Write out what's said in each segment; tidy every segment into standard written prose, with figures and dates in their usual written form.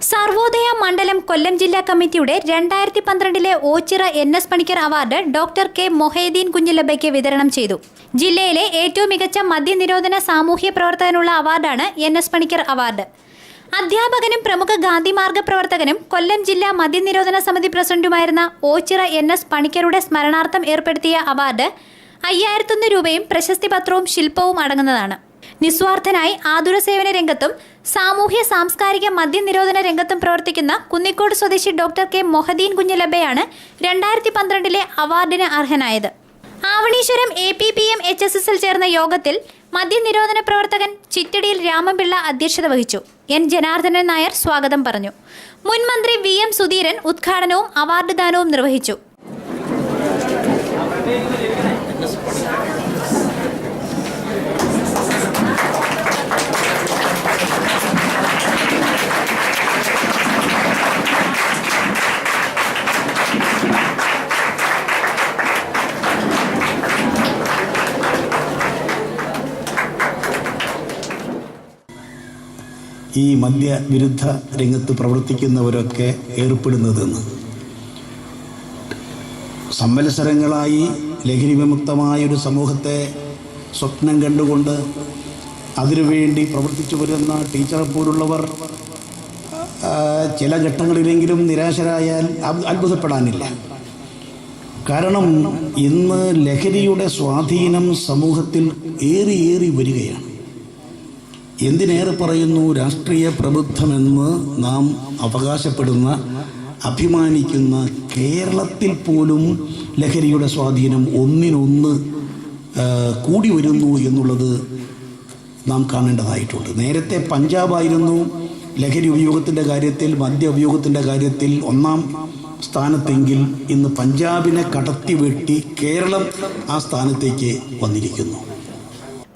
സർവോദയ മണ്ഡലം കൊല്ലം ജില്ലാ കമ്മിറ്റിയുടെ 2012 Oachira NS Panicker award doctor K Mohiyuddin കുഞ്ഞിലബ്ബയ്ക്ക് വിതരണം ചെയ്തു. ജില്ലയിലെ ഏറ്റവും മികച്ച മദ്യനിരോധന സാമൂഹ്യ പ്രവർത്തകനുള്ള അവാർഡാണ് NS പണിക്കർ അവാർഡ്. അധ്യാപകനും പ്രമുഖ ഗാന്ധി മാർഗ പ്രവർത്തകനും കൊല്ലം ജില്ലാ മദ്യനിരോധന സമിതി പ്രസിഡന്റുമായിരുന്ന ഓച്ചിറ NS പണിക്കരുടെ സ്മരണാർത്ഥം ഏർപ്പെടുത്തിയ അവാർഡ് 5001 രൂപയും പ്രശസ്തി പത്രവും ശില്പവും അടങ്ങുന്നതാണ്. നിസ്വാർത്ഥനായി ആതുര സേവന രംഗത്തും സാമൂഹ്യ സാംസ്കാരിക മദ്യനിരോധന രംഗത്തും പ്രവർത്തിക്കുന്ന കുന്നിക്കോട് സ്വദേശി ഡോക്ടർ കെ മൊഹീദ്ദീൻ കുഞ്ഞിലബ്ബയാണ് 2012 അവാർഡിന് അർഹനായത്. ആവണീശ്വരം APPM HSSൽ ചേർന്ന യോഗത്തിൽ മദ്യനിരോധന പ്രവർത്തകൻ ചിറ്റടിയിൽ രാമപിള്ള അധ്യക്ഷത വഹിച്ചു. N ജനാർദ്ദനൻ നായർ സ്വാഗതം പറഞ്ഞു. മുൻ മന്ത്രി VM സുധീരൻ ഉദ്ഘാടനവും അവാർഡ് ദാനവും നിർവഹിച്ചു. ഈ മദ്യവിരുദ്ധ രംഗത്ത് പ്രവർത്തിക്കുന്നവരൊക്കെ ഏർപ്പെടുന്നതെന്ന് സംവത്സരങ്ങളായി ലഹരി വിമുക്തമായൊരു സമൂഹത്തെ സ്വപ്നം കണ്ടുകൊണ്ട് അതിനുവേണ്ടി പ്രവർത്തിച്ചു വരുന്ന ടീച്ചറെ പോലുള്ളവർ ചില ഘട്ടങ്ങളിലെങ്കിലും നിരാശരായാൽ അത്ഭുതപ്പെടാനില്ല. കാരണം ഇന്ന് ലഹരിയുടെ സ്വാധീനം സമൂഹത്തിൽ ഏറി വരികയാണ്. എന്തിനേറെ പറയുന്നു, രാഷ്ട്രീയ പ്രബുദ്ധമെന്ന് നാം അവകാശപ്പെടുന്ന അഭിമാനിക്കുന്ന കേരളത്തിൽ പോലും ലഹരിയുടെ സ്വാധീനം ഒന്നിനൊന്ന് കൂടി വരുന്നു എന്നുള്ളത് നാം കാണേണ്ടതായിട്ടുണ്ട്. നേരത്തെ പഞ്ചാബായിരുന്നു ലഹരി ഉപയോഗത്തിൻ്റെ കാര്യത്തിൽ, മദ്യ ഉപയോഗത്തിൻ്റെ കാര്യത്തിൽ ഒന്നാം സ്ഥാനത്തെങ്കിൽ ഇന്ന് പഞ്ചാബിനെ കടത്തിവെട്ടി കേരളം ആ സ്ഥാനത്തേക്ക് വന്നിരിക്കുന്നു.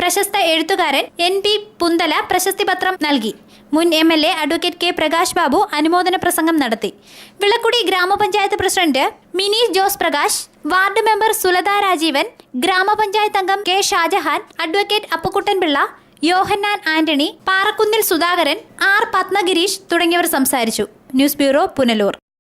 പ്രശസ്ത എഴുത്തുകാരൻ NP പുന്തല പ്രശസ്തി പത്രം നൽകി. മുൻ MLA advocate K Prakash Babu അനുമോദന പ്രസംഗം നടത്തി. വിളക്കുടി ഗ്രാമപഞ്ചായത്ത് president Mini Jose Prakash, ward member Sulatha Rajeevan, ഗ്രാമപഞ്ചായത്ത് അംഗം K Shajahan, advocate Appukuttan Pillai, Yohannan Antony, Parakkunnil Sudhakaran, R Padmagireesh തുടങ്ങിയവർ സംസാരിച്ചു. News bureau, Punalur.